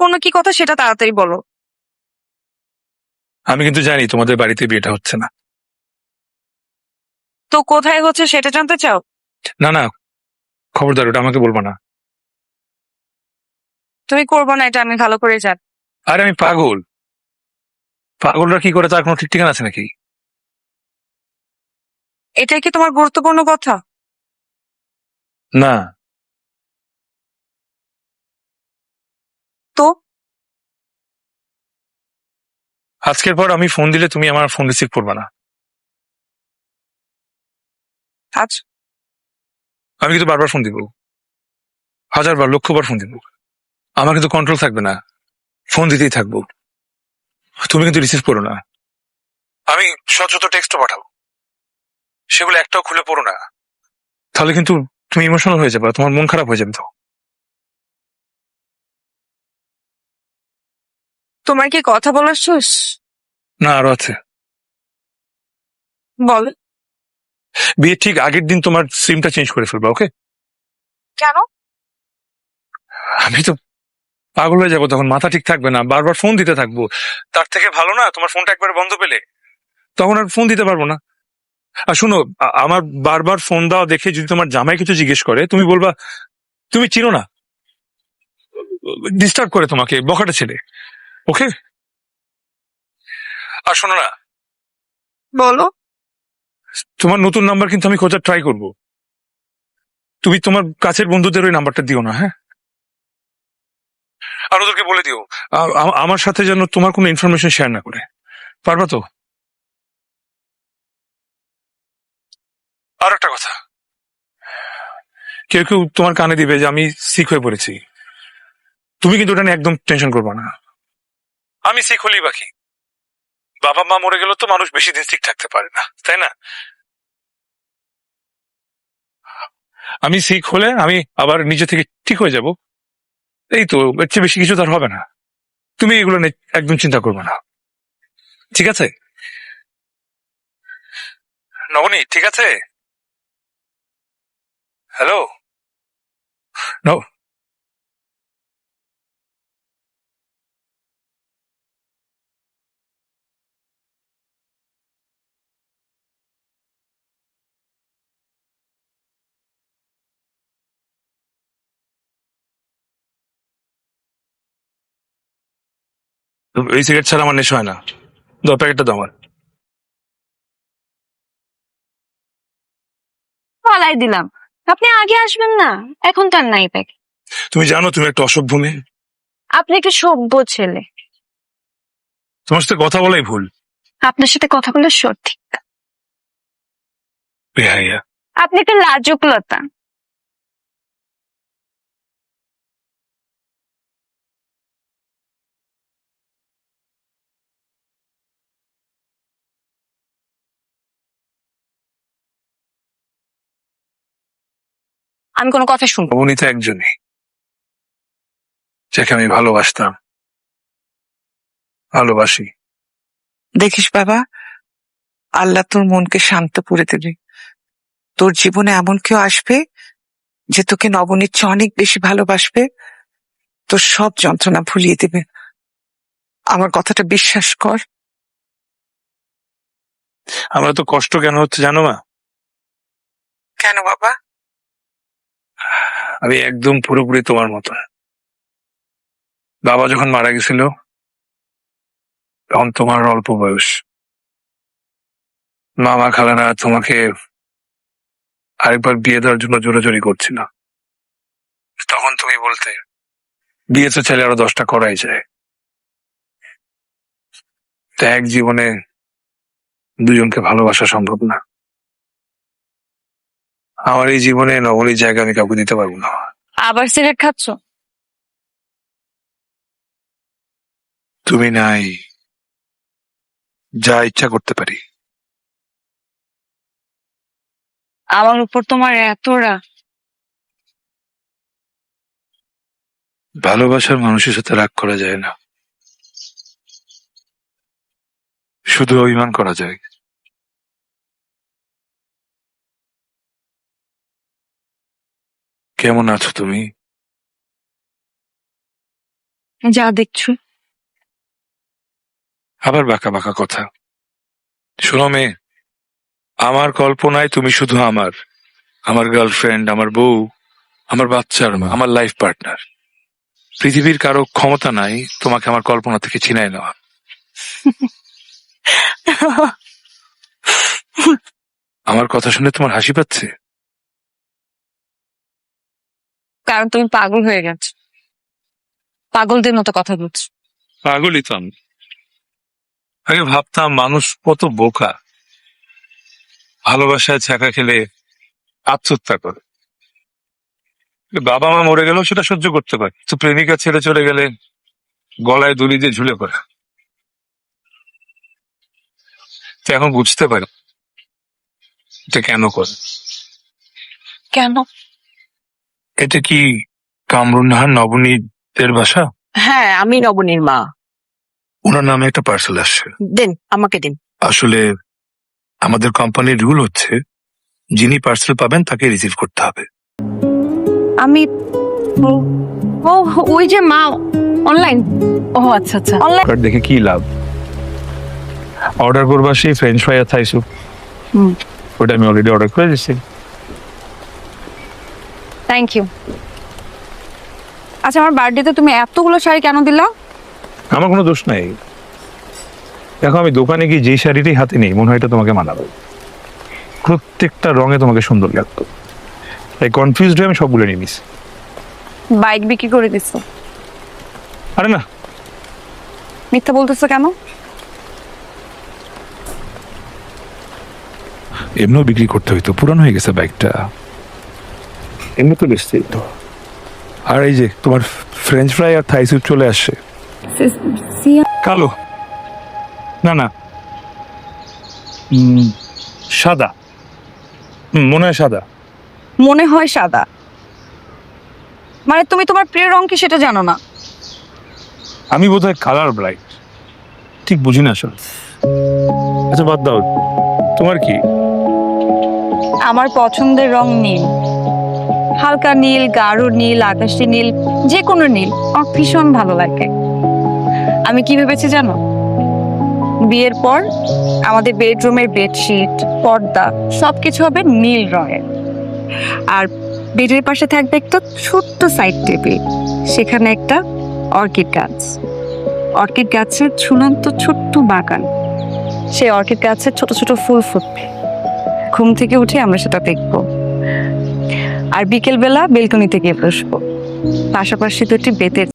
গুরুত্বপূর্ণ কি কথা সেটা তাড়াতাড়ি বলো। আমি কিন্তু জানি তোমাদের বাড়িতে বিয়েটা হচ্ছে না। তো কোথায় হচ্ছে সেটা জানতে চাও? না না, খবরদার ওটা আমাকে বলবো না। তুমি করবো না, এটা আমি ভালো করে জানি। আরে আমি পাগল? পাগলরা কি করে তার কোনো ঠিক ঠিকানা আছে নাকি? এটাই কি তোমার গুরুত্বপূর্ণ কথা? না। তো আজকের পর আমি ফোন দিলে তুমি আমার ফোন রিসিভ করবে না। আচ্ছা, আমি কিন্তু বারবার ফোন দিব, হাজারবার লক্ষবার ফোন দিব। আমার কিন্তু কন্ট্রোল থাকবে না, ফোন দিতেই থাকবো। তুমি কিন্তু রিসিভ করো না। আমি শত শত টেক্সটও পাঠাবো, সেগুলো একটাও খুলে পড়ো না। তাহলে কিন্তু তুমি ইমোশনাল হয়ে যাবে, তোমার মন খারাপ হয়ে যাবে তো। তোমার কি কথা বলার শেষ? না, আরো আছে। বল। বিয়ের ঠিক আগের দিন তোমার সিমটা চেঞ্জ করে ফেলবা, ওকে? কেন? আমি তো পাগল হয়ে যাবো, তখন মাথা ঠিক থাকবে না, বারবার ফোন দিতে থাকবো। তার থেকে ভালো না তোমার ফোনটা একবার বন্ধ পেলে, তখন আর ফোন দিতে পারবো না। আর শুনো, আমার বারবার ফোন দেওয়া দেখে যদি তোমার জামাই কিছু জিজ্ঞেস করে, তুমি বলবা তুমি চিনো না, ডিস্টার্ব করে তোমাকে, বখাটে ছেলে। ওকে? আর শোনো না, বলো। তোমার নতুন নাম্বার কিন্তু আমি খোঁজার ট্রাই করব। তুমি তোমার কাছের বন্ধুদের ওই নাম্বারটা দিও না, হ্যাঁ? আর ওদেরকে বলে দিও আমার সাথে যেন তোমার কোনো ইনফরমেশন শেয়ার না করে। পারবা তো? আর একটা কথা, কেউ কেউ তোমার কানে দিবে যে আমি সিক হয়ে পড়েছি। তুমি কিন্তু ওটা নিয়ে একদম টেনশন করবা না। আমি সিক হলেই বাকি, বাবা মা মরে গেল তো মানুষ বেশি দিন সিক থাকতে পারে না, তাই না? আমি সিক হলে আমি আবার নিজে থেকে ঠিক হয়ে যাব, এই তো, এর চেয়ে বেশি কিছু তার হবে না। তুমি এগুলো নিয়ে একদম চিন্তা করবে না, ঠিক আছে? নবনী, ঠিক আছে? হ্যালো? এই সিগারেট ছাড়া আমার নেশা হয় না, 10 প্যাকেটটা দাও আমার। পালাই দিলাম। আপনি আগে আসবেন না, এখন তার নাই প্যাক। তুমি জানো তুমি একটা অসভ্য মেয়ে। আপনি একটা সভ্য ছেলে। তোমার সাথে কথা বলাই ভুল। আপনার সাথে কথা বলে সঠিক। বেহাইয়া। আপনি একটা লাজুক লতা। আমি কোনো কথা শুনবো? উনি তো একজনই, যাকে আমি ভালোবাসতাম, ভালোবাসি। দেখিস বাবা, আল্লাহ তোর মনকে শান্ত করে দেবে। তোর জীবনে এমন কেউ আসবে যে তোকে নবনীর চেয়ে অনেক বেশি ভালোবাসবে, তোর সব যন্ত্রণা ভুলিয়ে দেবে। আমার কথাটা বিশ্বাস কর। আমার তো কষ্ট কেন হচ্ছে জানো মা? কেন বাবা? আমি একদম পুরোপুরি তোমার মতো। বাবা যখন মারা গেছিল তখন তোমার অল্প বয়স, মামা খালারা তোমাকে আরেকবার বিয়ে দেওয়ার জন্য জোরাজোরি করছিল। তখন তুমি বলতে বিয়ে তো ছেলে আরো 10টা করাই যায়, তা এক জীবনে দুজনকে ভালোবাসা সম্ভব না। আমার এই জীবনে নবনীর জায়গা আমি কাউকে দিতে পারবো না। আবার সিগারেট খাচ্ছ? তুমি নাই, যা ইচ্ছা করতে পারি। আমার উপর তোমার এত রাগ? ভালোবাসার মানুষের সাথে রাগ করা যায় না, শুধু অভিমান করা যায়। কেমন আছো তুমি? যা দেখছো। আবার বাঁকা বাঁকা কথা। শোনো মেয়ে, আমার কল্পনায় তুমি শুধু আমার আমার গার্লফ্রেন্ড, আমার বউ, আমার বাচ্চার মা, আমার লাইফ পার্টনার। পৃথিবীর কারো ক্ষমতা নাই তোমাকে আমার কল্পনা থেকে ছিনাই নেওয়া। আমার কথা শুনে তোমার হাসি পাচ্ছে? কারণ তুমি পাগল হয়ে গেছো, পাগলদের মতো কথা বলছো। পাগলই তো আমি। আগে ভাবতাম মানুষ কত বোকা, ভালোবাসায় ছ্যাঁকা খেলে আত্মহত্যা করে। বাবা মা মরে গেলেও সেটা সহ্য করতে পারে, তো প্রেমিকা ছেড়ে চলে গেলে গলায় দড়ি দিয়ে ঝুলে পড়ে। তো এখন বুঝতে পারি এটা কেন করে। কেন? এটা কি কামরুন নাহার নবনীতের বাসা? হ্যাঁ, আমি নবনীর মা। ওনার নামে একটা পার্সেল আসছে। দিন, আমাকে দিন। আসলে আমাদের কোম্পানির রুল হচ্ছে যিনি পার্সেল পাবেন তাকে রিসিভ করতে হবে। আমি ও ও, ওই যে মা অনলাইন। ও আচ্ছা আচ্ছা, অনলাইন। কার্ড দেখে কি লাভ? অর্ডার করবা সেই ফ্রেঞ্চ ফ্রাই আর থাই স্যুপ, ওটা আমি অলরেডি অর্ডার করে দিচ্ছি। Thank you. আচ্ছা, আমার বার্থডেতে তুমি এতগুলো শাড়ি কেন দিলা? আমার কোনো দোষ নাই। দেখো, আমি দোকানে গিয়ে যে শাড়িটাই হাতে নেই মনে হয় এটা তোমাকে মানাবে। প্রত্যেকটা রঙে তোমাকে সুন্দর লাগতো, তাই কনফিউজড হয়ে আমি সবগুলো নিয়ে নিস। বাইক বিক্রি করে দিছো? আরে না, মিথ্যা বলতেছো কেন? এমনিও বিক্রি করতে হইতো, পুরানো হয়ে গেছে বাইকটা। এমনি তো বেশি তো। আর এই যে তোমার ফ্রেঞ্চ ফ্রাই আর থাই স্যুপ চলে আসছে। কালো না না, সাদা। মনে হয় সাদা। মনে হয় সাদা মানে তুমি তোমার প্রিয় রং কি সেটা জানো না? আমি বোধহয় কালার ব্লাইন্ড, ঠিক বুঝি না আসলে। আচ্ছা বাদ দাও, তোমার কি? আমার পছন্দের রং নীল। হালকা নীল, গাঢ় নীল, আকাশি নীল, যে কোনো নীল আমার ভীষণ ভালো লাগে। আমি কি ভেবেছি জানো? বিয়ের পর আমাদের বেডরুমের বেডশিট, পর্দা সবকিছু হবে নীল রঙের। আর বেডের পাশে থাকবে একটা ছোট্ট সাইড টেবিল, সেখানে একটা অর্কিড গাছ। অর্কিড গাছের ঝুলন্ত ছোট্ট বাগান, সেই অর্কিড গাছে ছোট ছোট ফুল ফুটবে। ঘুম থেকে উঠে আমরা সেটা দেখবো, আর বিকেল বেলা বেলকনিতে গিয়ে বসবো। পাশাপাশি দুটি বেতের